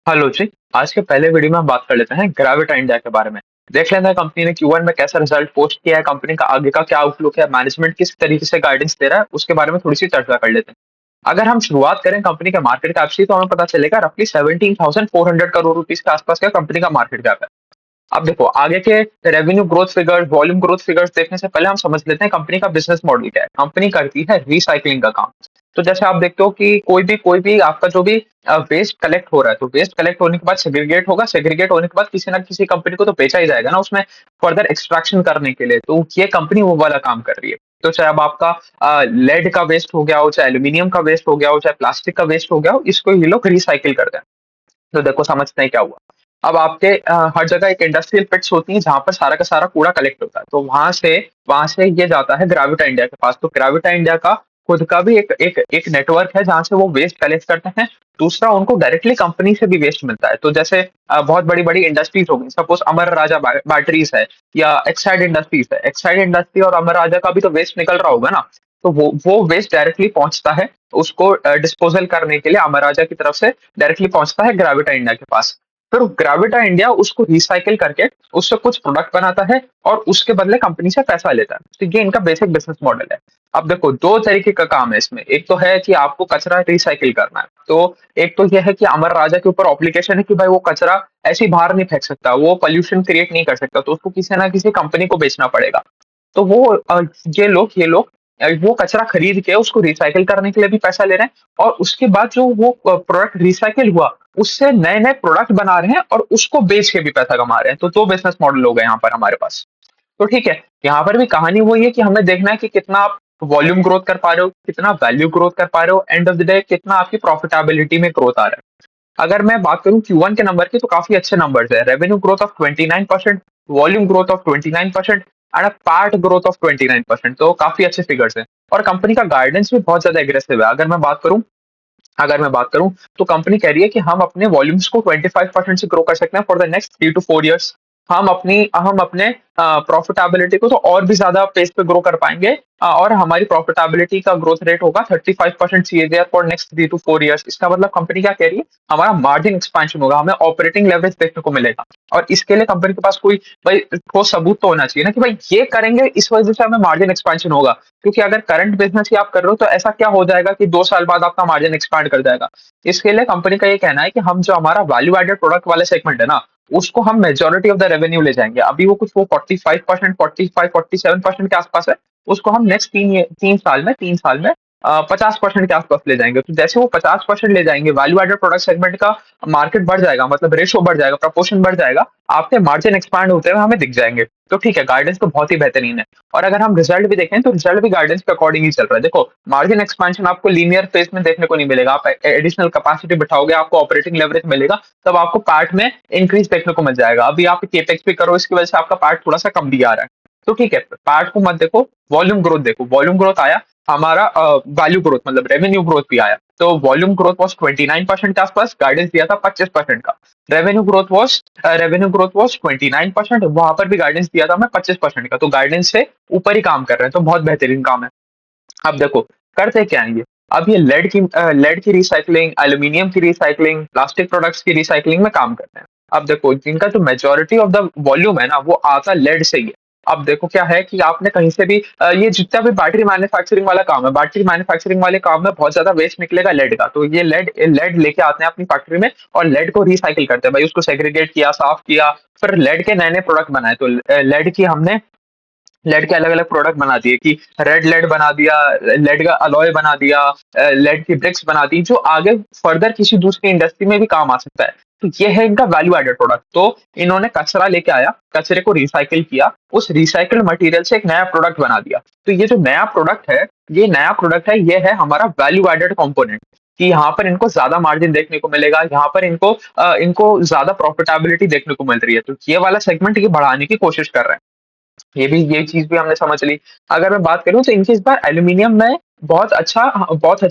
Hello जी। आज के पहले वीडियो में हम बात कर लेते हैं ग्रेविटा इंडिया के बारे में। देख लेते हैं कंपनी ने Q1 में कैसा रिजल्ट पोस्ट किया है, कंपनी का आगे का क्या आउटलुक है, मैनेजमेंट किस तरीके से गाइडेंस दे रहा है, उसके बारे में थोड़ी सी चर्चा कर लेते हैं। अगर हम शुरुआत करें कंपनी के मार्केट कैप से तो हमें पता चलेगा रफली 17,400 करोड़ रुपीस के आसपास का कंपनी का मार्केट कैप है। अब देखो आगे के revenue growth figures, volume growth figures देखने से पहले हम समझ लेते हैं कंपनी का बिजनेस मॉडल क्या है। कंपनी करती है रिसाइकलिंग का काम। तो जैसे आप देखते हो कि कोई भी आपका जो भी वेस्ट कलेक्ट हो रहा है, तो वेस्ट कलेक्ट होने के बाद सेग्रीगेट होगा, सेग्रीगेट होने के बाद किसी ना किसी कंपनी को तो बेचा ही जाएगा ना उसमें फर्दर एक्सट्रैक्शन करने के लिए। तो ये कंपनी वो वाला काम कर रही है। तो चाहे अब आपका लेड का वेस्ट हो गया हो, चाहे एल्यूमिनियम का वेस्ट हो गया हो, चाहे प्लास्टिक का वेस्ट हो गया हो, इसको ये लोग रिसाइकिल करते हैं। तो देखो समझते हैं क्या हुआ। अब आपके हर जगह एक इंडस्ट्रियल पिट्स होती हैं जहाँ पर सारा का सारा कूड़ा कलेक्ट होता है। तो वहां से ये जाता है ग्रेविटा इंडिया के पास। तो ग्रेविटा इंडिया का खुद का भी एक नेटवर्क है जहाँ से वो वेस्ट कलेक्ट करते हैं। दूसरा उनको डायरेक्टली कंपनी से भी वेस्ट मिलता है। तो जैसे बहुत बड़ी बड़ी इंडस्ट्रीज होगी, सपोज अमर राजा बैटरीज है या एक्साइड इंडस्ट्रीज है। एक्साइड इंडस्ट्री और अमर राजा का भी तो वेस्ट निकल रहा होगा ना। तो वो वेस्ट डायरेक्टली पहुंचता है उसको डिस्पोजल करने के लिए अमर राजा की तरफ से डायरेक्टली पहुंचता है ग्रेविटा इंडिया के पास। फिर ग्रेविटा इंडिया उसको रिसाइकिल करके उससे कुछ प्रोडक्ट बनाता है और उसके बदले कंपनी से पैसा लेता है। तो ये इनका बेसिक बिजनेस मॉडल है। अब देखो दो तरीके का काम है इसमें। एक तो है कि आपको कचरा रिसाइकिल करना है। तो एक तो यह है कि अमर राजा के ऊपर ऑब्लिगेशन है कि भाई वो कचरा ऐसे ही बाहर नहीं फेंक सकता, वो पोल्यूशन क्रिएट नहीं कर सकता, तो उसको किसी ना किसी कंपनी को बेचना पड़ेगा। तो ये लोग वो कचरा खरीद के उसको रिसाइकिल करने के लिए भी पैसा ले रहे हैं, और उसके बाद जो वो प्रोडक्ट रिसाइकिल हुआ उससे नए नए प्रोडक्ट बना रहे हैं और उसको बेच के भी पैसा कमा रहे हैं। तो दो बिजनेस मॉडल हो गए यहाँ पर हमारे पास। तो ठीक है, यहाँ पर भी कहानी वही है कि हमें देखना है कि कितना आप वॉल्यूम ग्रोथ कर पा रहे हो, कितना वैल्यू ग्रोथ कर पा रहे हो, एंड ऑफ द डे कितना आपकी प्रॉफिटेबिलिटी में ग्रोथ आ रहा है। अगर मैं बात करूं Q1 के नंबर की तो काफी अच्छे नंबर्स है। Revenue growth of 29%, volume growth of 29% and part growth of 29%। तो काफी अच्छे फिगर्स हैं। और कंपनी का गाइडेंस भी बहुत ज्यादा एग्रेसिव है। अगर मैं बात करूं तो कंपनी कह रही है कि हम अपने वॉल्यूम्स को 25% से ग्रो कर सकते हैं for the next 3 to 4 years। हम अपने प्रॉफिटेबिलिटी को तो और भी ज्यादा पेस पे ग्रो कर पाएंगे। और हमारी प्रॉफिटेबिलिटी का ग्रोथ रेट होगा 35% CAGR for next 3 to 4 years। इसका मतलब कंपनी क्या कह रही है, हमारा मार्जिन एक्सपेंशन होगा, हमें ऑपरेटिंग लेवरेज देखने को मिलेगा। और इसके लिए कंपनी के पास कोई भाई ठोस सबूत तो होना चाहिए ना कि भाई ये करेंगे इस वजह से हमें मार्जिन एक्सपेंशन होगा। क्योंकि अगर करंट बिजनेस ही आप कर रहे हो तो ऐसा क्या हो जाएगा कि 2 साल बाद आपका मार्जिन एक्सपांड कर जाएगा। इसके लिए कंपनी का ये कहना है कि हम जो हमारा वैल्यू एडेड प्रोडक्ट वाले सेगमेंट है ना, उसको हम मेजोरिटी ऑफ द रेवेन्यू ले जाएंगे। अभी वो कुछ वो 45%, 47% के आसपास है। उसको हम नेक्स्ट 3 साल में 50% के आसपास ले जाएंगे। तो जैसे वो 50% ले जाएंगे, वैल्यू एडेड प्रोडक्ट सेगमेंट का मार्केट बढ़ जाएगा, मतलब रेशो बढ़ जाएगा, प्रपोर्शन बढ़ जाएगा, आपके मार्जिन एक्सपांड होते हुए हमें दिख जाएंगे। तो ठीक है, गाइडेंस तो बहुत ही बेहतरीन है। और अगर हम रिजल्ट भी देखें तो रिजल्ट भी गाइडेंस के अकॉर्डिंग ही चल रहा है। देखो मार्जिन एक्सपेंशन आपको लीनियर फेज में देखने को नहीं मिलेगा। आप एडिशनल कैपेसिटी बिठाओगे, आपको ऑपरेटिंग लेवरेज मिलेगा, तब आपको पार्ट में इंक्रीज देखने को मिल जाएगा। अभी आप केपेक्स भी करो, इसकी वजह से आपका पार्ट थोड़ा सा कम भी आ रहा है। तो ठीक है, पार्ट को मत देखो, वॉल्यूम ग्रोथ देखो। वॉल्यूम ग्रोथ आया, हमारा वैल्यू ग्रोथ मतलब रेवेन्यू ग्रोथ भी आया। तो वॉल्यूम ग्रोथ वॉज 29% के आसपास, गाइडेंस दिया था 25% का। रेवेन्यू ग्रोथ वॉज 29%, वहां पर भी गाइडेंस दिया था मैं 25% का। तो गाइडेंस से ऊपर ही काम कर रहे हैं, तो बहुत बेहतरीन काम है। अब देखो करते क्या है ये। अब ये लेड की रिसाइकलिंग, एल्यूमिनियम की रिसाइकलिंग, प्लास्टिक प्रोडक्ट्स की रिसाइकलिंग में काम करते हैं। अब देखो जिनका जो मेजोरिटी ऑफ द वॉल्यूम है ना वो आता लेड से ही है। अब देखो क्या है कि आपने कहीं से भी ये जितना भी बैटरी मैन्युफैक्चरिंग वाला काम है, बैटरी मैन्युफैक्चरिंग वाले काम में बहुत ज्यादा वेस्ट निकलेगा लेड का। तो ये लेड लेके आते हैं अपनी फैक्ट्री में और लेड को रिसाइकिल करते हैं। भाई उसको सेग्रीगेट किया, साफ किया, फिर लेड के नए नए प्रोडक्ट बनाए। तो लेड के अलग अलग प्रोडक्ट बना दिए कि रेड लेड बना दिया, लेड का अलॉय बना दिया, लेड की ब्रिक्स बना दी, जो आगे फर्दर किसी दूसरी इंडस्ट्री में भी काम आ सकता है। तो ये है इनका वैल्यू एडेड प्रोडक्ट। तो इन्होंने कचरा लेके आया, कचरे को रिसाइकिल किया, उस रिसाइकल्ड मटेरियल से एक नया प्रोडक्ट बना दिया। तो ये जो नया प्रोडक्ट है ये है हमारा वैल्यू एडेड कंपोनेंट। कि यहाँ पर इनको ज्यादा मार्जिन देखने को मिलेगा, यहाँ पर इनको ज्यादा प्रॉफिटेबिलिटी देखने को मिल रही है। तो ये वाला सेगमेंट ये बढ़ाने की कोशिश कर रहे हैं। ये चीज भी हमने समझ ली। अगर मैं बात करूं तो इनके इस बार एल्यूमिनियम में बहुत अच्छा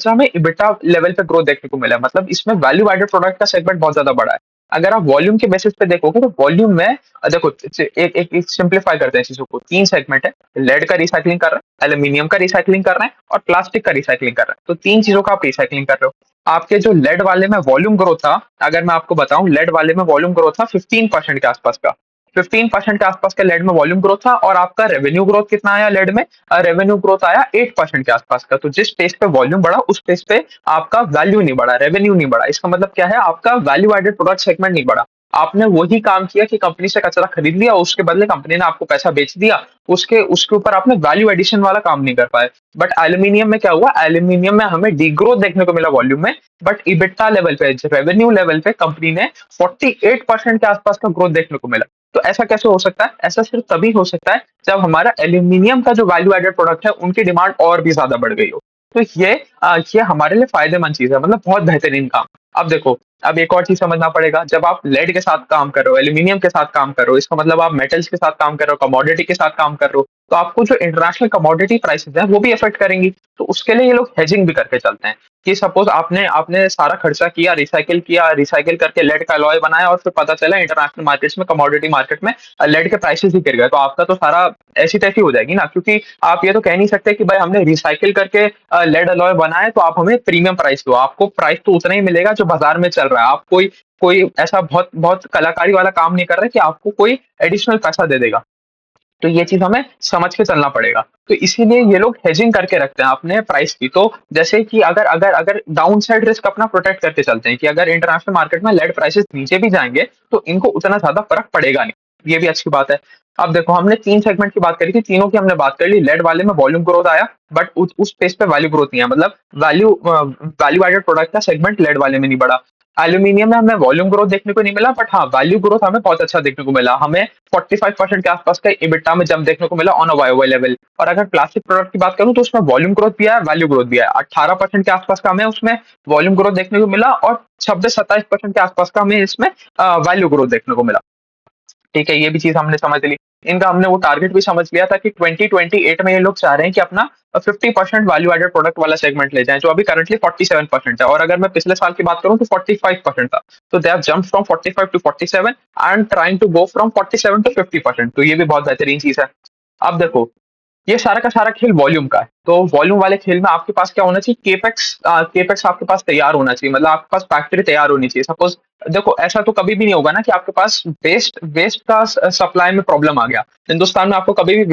हमें इबिटा लेवल पे ग्रोथ देखने को मिला है। मतलब इसमें वैल्यू एडेड प्रोडक्ट का सेगमेंट बहुत ज्यादा बड़ा है। अगर आप वॉल्यूम के बेसिस पे देखोगे तो वॉल्यूम में देखो एक एक, एक सिंप्लीफाई करते हैं चीजों को। 3 सेगमेंट है, लेड का रिसाइकलिंग कर रहे हैं, एल्यूमिनियम का रिसाइकलिंग कर रहे हैं और प्लास्टिक का रिसाइकलिंग कर रहे हैं। तो 3 चीजों का आप रिसाइकलिंग कर रहे हो। आपके जो लेड वाले में वॉल्यूम ग्रोथ था, अगर मैं आपको बताऊं, लेड वाले में वॉल्यूम ग्रोथ था 15% के आसपास का। 15% के आसपास का लेड में वॉल्यूम ग्रोथ था। और आपका रेवेन्यू ग्रोथ कितना आया लेड में? रेवेन्यू ग्रोथ आया 8% के आसपास का। तो जिस पेस पे वॉल्यूम बढ़ा उस पेस पे आपका वैल्यू नहीं बढ़ा, रेवेन्यू नहीं बढ़ा। इसका मतलब क्या है? आपका वैल्यू एडेड प्रोडक्ट सेगमेंट नहीं बढ़ा। आपने वही काम किया कि कंपनी से कचरा खरीद लिया, उसके बदले कंपनी ने आपको पैसा बेच दिया, उसके उसके ऊपर आपने वैल्यू एडिशन वाला काम नहीं कर पाए। बट एल्यूमिनियम में क्या हुआ? एल्यूमिनियम में हमें डीग्रोथ देखने को मिला वॉल्यूम में, बट इबिटा लेवल पे, रेवेन्यू लेवल पे कंपनी ने 48% के आसपास का ग्रोथ देखने को मिला। तो ऐसा कैसे हो सकता है? ऐसा सिर्फ तभी हो सकता है जब हमारा एल्यूमिनियम का जो वैल्यू एडेड प्रोडक्ट है उनकी डिमांड और भी ज्यादा बढ़ गई हो। तो ये हमारे लिए फायदेमंद चीज है, मतलब बहुत बेहतरीन काम। अब देखो, अब एक और चीज समझना पड़ेगा। जब आप लेड के साथ काम कर रहे हो, एल्यूमिनियम के साथ काम कर रहे हो, इसका मतलब आप मेटल्स के साथ काम कर रहे हो, कमोडिटी के साथ काम कर रहे हो, तो आपको जो इंटरनेशनल कमोडिटी प्राइसेस हैं वो भी अफेक्ट करेंगी। तो उसके लिए ये लोग हेजिंग भी करके चलते हैं कि सपोज आपने आपने सारा खर्चा किया, रिसाइकिल करके लेड का अलॉय बनाया और फिर पता चला इंटरनेशनल मार्केट्स में, कमोडिटी मार्केट में लेड के प्राइसेस ही गिर गए, तो आपका तो सारा ऐसी तैसी हो जाएगी ना। क्योंकि आप ये तो कह नहीं सकते कि भाई हमने रिसाइकिल करके लेड अलॉय बनाए तो आप हमें प्रीमियम प्राइस दो। आपको प्राइस तो उतना ही मिलेगा जो बाजार में चल रहा है। आप कोई कोई ऐसा बहुत बहुत कलाकारी वाला काम नहीं कर रहे कि आपको कोई एडिशनल पैसा दे देगा। तो ये चीज हमें समझ के चलना पड़ेगा। तो इसीलिए ये लोग हेजिंग करके रखते हैं अपने प्राइस की। तो जैसे कि अगर अगर अगर डाउन साइड रिस्क अपना प्रोटेक्ट करके चलते हैं कि अगर इंटरनेशनल मार्केट में लेड प्राइसेस नीचे भी जाएंगे तो इनको उतना ज्यादा फर्क पड़ेगा नहीं। ये भी अच्छी बात है। अब देखो, हमने 3 सेगमेंट की बात करी थी, तीनों की हमने बात कर ली। लेड वाले में वॉल्यूम ग्रोथ आया, बट उस पेस पे वैल्यू ग्रोथ नहीं है, मतलब वैल्यू एडेड प्रोडक्ट का सेगमेंट लेड वाले में नहीं बढ़ा। एल्यूमिनियम में हमें वॉल्यूम ग्रोथ देखने को नहीं मिला, बट हाँ वैल्यू ग्रोथ हमें बहुत अच्छा देखने को मिला। हमें 45% के आसपास का इबिटा में जंप देखने को मिला ऑन अ वाई लेवल। और अगर प्लास्टिक प्रोडक्ट की बात करूं तो उसमें वॉल्यूम ग्रोथ भी आया, वैल्यू ग्रोथ भी आया। 18% के आसपास का हमें उसमें वॉल्यूम ग्रोथ देखने को मिला और 26-27% के आसपास का हमें इसमें वैल्यू ग्रोथ देखने को मिला। ठीक है, ये भी चीज हमने समझ ली। इनका हमने वो टारगेट भी समझ लिया था कि 2028 में ये लोग चाह रहे हैं कि अपना 50% वैल्यू एडेड प्रोडक्ट वाला सेगमेंट ले जाएं, जो अभी करंटली 47% है। और अगर मैं पिछले साल की बात करूं तो 45% था। तो they have jumped from 45 to 47 and trying to go from 47 to 50%। तो ये भी बहुत बेहतरीन चीज है। अब देखो, ये सारा का सारा खेल वॉल्यूम का है। तो वॉल्यूम वाले खेल में आपके पास क्या होना चाहिए? केपेक्स आपके पास तैयार होना चाहिए, मतलब आपके पास फैक्ट्री तैयार होनी चाहिए। सपोज देखो, ऐसा तो कभी भी नहीं होगा ना कि आपके पास वेस्ट वेस्ट का सप्लाई में प्रॉब्लम आ गया। हिंदुस्तान में आपको कभी भी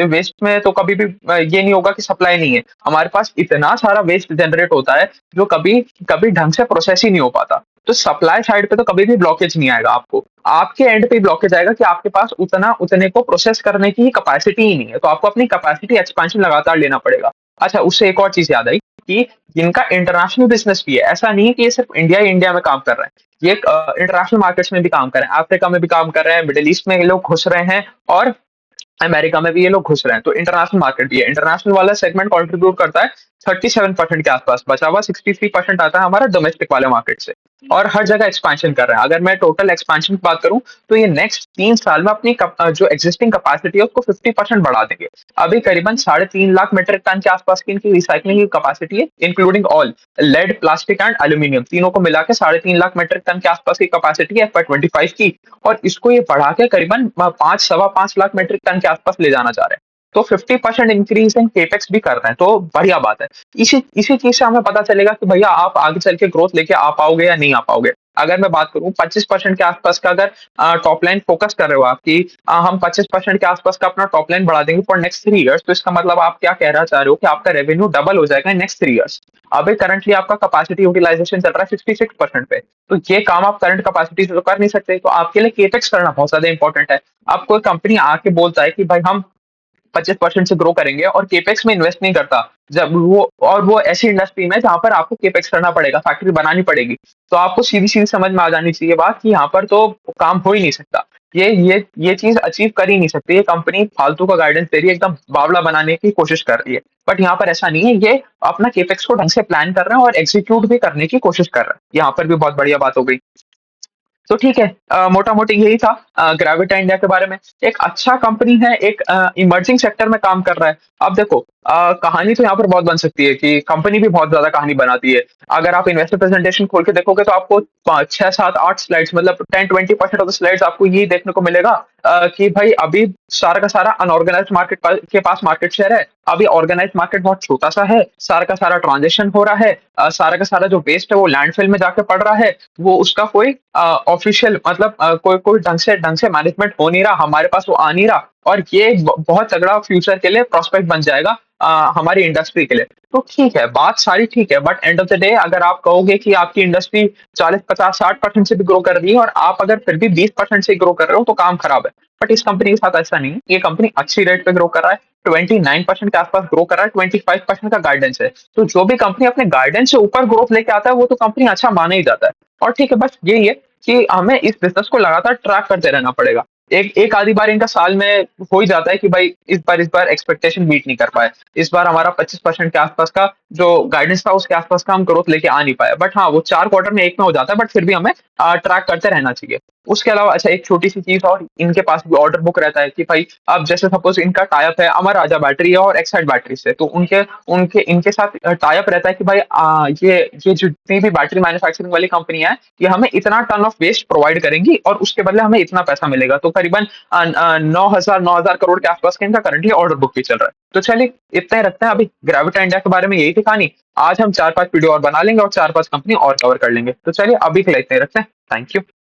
वेस्ट में तो कभी भी ये नहीं होगा कि सप्लाई नहीं है। हमारे पास इतना सारा वेस्ट जनरेट होता है जो कभी कभी ढंग से प्रोसेस ही नहीं हो पाता। तो सप्लाई साइड पे तो कभी भी ब्लॉकेज नहीं आएगा आपको। आपके एंड पे ब्लॉकेज आएगा कि आपके पास उतने को प्रोसेस करने की कैपेसिटी ही नहीं है। तो आपको अपनी कैपेसिटी एक्सपेंशन लगातार लेना पड़ेगा। अच्छा, उससे एक और चीज याद आई कि जिनका इंटरनेशनल बिजनेस भी है, ऐसा नहीं है कि ये सिर्फ इंडिया में काम कर रहे हैं। ये इंटरनेशनल मार्केट्स में भी काम कर रहे हैं, अफ्रीका में भी काम कर रहे हैं, मिडिल ईस्ट में ये लोग घुस रहे हैं और अमेरिका में भी ये लोग घुस रहे हैं। तो इंटरनेशनल मार्केट भी है। इंटरनेशनल वाला सेगमेंट कंट्रीब्यूट करता है 37% के आसपास, बचा हुआ 63% आता है हमारा डोमेस्टिक वाले मार्केट से। और हर जगह एक्सपेंशन कर रहे हैं। अगर मैं टोटल एक्सपेंशन की बात करूं तो ये नेक्स्ट 3 साल में अपनी जो एक्जिस्टिंग कैपेसिटी है उसको 50% बढ़ा देंगे। अभी करीबन 3.5 लाख मीट्रिक टन के आसपास की इनकी रिसाइकलिंग की कैपेसिटी है, including all lead, plastic and aluminium, तीनों को मिला के 3.5 लाख मीट्रिक टन के आसपास की कैपेसिटी है FY 25 की। और इसको ये बढ़ा के करीबन 5-5.25 लाख मीट्रिक टन के आसपास ले जाना चाह रहे हैं। तो 50% इंक्रीज इन केपेक्स भी कर रहे हैं, तो बढ़िया बात है। इसी इसी चीज से हमें पता चलेगा कि भैया आप आगे चल के ग्रोथ लेके आ पाओगे या नहीं आ पाओगे। अगर मैं बात करूं 25% के आसपास का, अगर टॉप लाइन फोकस कर रहे हो आप कि हम 25% के आसपास का अपना टॉप लाइन बढ़ा देंगे फॉर नेक्स्ट 3 इयर्स, तो इसका मतलब आप क्या कहना चाह रहे हो कि आपका रेवेन्यू डबल हो जाएगा नेक्स्ट 3 इयर्स। अभी करंटली आपका कैपेसिटी यूटिलाइजेशन चल रहा है 66% पे। तो ये काम आप करंट कैपेसिटी से तो कर नहीं सकते, तो आपके लिए केपेक्स करना बहुत ज्यादा इंपॉर्टेंट है। अब कोई कंपनी आके बोलता है कि भाई हम 25% से ग्रो करेंगे और केपेक्स में इन्वेस्ट नहीं करता, जब वो ऐसी इंडस्ट्री में जहां पर आपको केपेक्स करना पड़ेगा, फैक्ट्री बनानी पड़ेगी, तो आपको सीधी सीधी समझ में आ जानी चाहिए बात कि यहाँ पर तो काम हो ही नहीं सकता। ये चीज अचीव कर ही नहीं सकती। ये कंपनी फालतू का गाइडेंस दे रही है, एकदम बावला बनाने की कोशिश कर रही है। बट यहाँ पर ऐसा नहीं है, ये अपना केपेक्स को ढंग से प्लान कर रहे हैं और एग्जीक्यूट भी करने की कोशिश कर रहे हैं। यहाँ पर भी बहुत बढ़िया बात हो गई। तो ठीक है, मोटा-मोटी यही था ग्रेविटा इंडिया के बारे में। एक अच्छा कंपनी है, एक इमर्जिंग सेक्टर में काम कर रहा है। अब देखो कहानी तो यहाँ पर बहुत बन सकती है कि कंपनी भी बहुत ज़्यादा कहानी बनाती है। अगर आप इन्वेस्टर प्रेजेंटेशन खोल के देखोगे तो आपको 5, 6, 7, 8 स्लाइड्स मतलब 10-20% ऑफ द स्लाइड्स आपको ये देखने को मिलेगा कि भाई अभी सारा का सारा अनऑर्गेनाइज्ड मार्केट के पास मार्केट शेयर है। अभी ऑर्गेनाइज्ड मार्केट बहुत छोटा-सा है, सारा का सारा ट्रांज़ैक्शन हो रहा है, सारा का सारा जो वेस्ट है वो लैंडफ़िल में जाके पड़ रहा है। वो उसका कोई ऑफिशियल मतलब कोई कोई ढंग से मैनेजमेंट हो नहीं रहा, हमारे पास वो आ नहीं रहा और ये बहुत तगड़ा फ्यूचर के लिए प्रोस्पेक्ट बन जाएगा हमारी इंडस्ट्री के लिए। तो ठीक है, बात सारी ठीक है, but end of the day अगर आप कहोगे कि आपकी इंडस्ट्री 40, 50, 60% से भी ग्रो कर रही है और आप अगर फिर भी 20% से ग्रो कर रहे हो तो काम खराब है। बट इस कंपनी के साथ ऐसा नहीं है। ये कंपनी अच्छी रेट पे ग्रो कर रहा है, 29% के आसपास ग्रो कर रहा है, 25% का गाइडेंस है। तो जो भी कंपनी अपने गाइडेंस से ऊपर ग्रोथ लेके आता है वो तो कंपनी अच्छा माना ही जाता है। और ठीक है, बस यही है कि हमें इस बिज़नेस को लगातार ट्रैक करते रहना पड़ेगा। एक एक आधी बार इनका साल में हो ही जाता है कि भाई इस बार एक्सपेक्टेशन मीट नहीं कर पाए। इस बार हमारा 25% के आसपास का जो गाइडेंस था उसके आसपास का हम ग्रोथ लेके आ नहीं पाए। बट हाँ, वो 4 क्वार्टर में 1 में हो जाता है बट फिर भी हमें ट्रैक करते रहना चाहिए। उसके अलावा अच्छा एक छोटी-सी चीज़ और इनके पास भी ऑर्डर बुक रहता है कि भाई अब जैसे सपोज़ इनका टाई अप है अमर राजा बैटरी है और एक्साइड बैटरी से। तो उनके उनके इनके साथ टाई अप रहता है कि भाई ये जितनी भी बैटरी मैन्युफैक्चरिंग वाली कंपनियाँ हैं, ये हमें इतना टन ऑफ वेस्ट प्रोवाइड करेंगी और उसके बदले हमें इतना पैसा मिलेगा। तो करीबन 9,000 करोड़ के आसपास का इनका करंटली ऑर्डर बुक भी चल रहा है। तो चलिए इतना ही रखते हैं अभी ग्रेविटा इंडिया के बारे में यही थी कहानी। आज हम 4-5 वीडियो और बना लेंगे और 4-5 कंपनी और कवर कर लेंगे। तो चलिए अभी के लिए इतना ही रखते हैं। Thank you.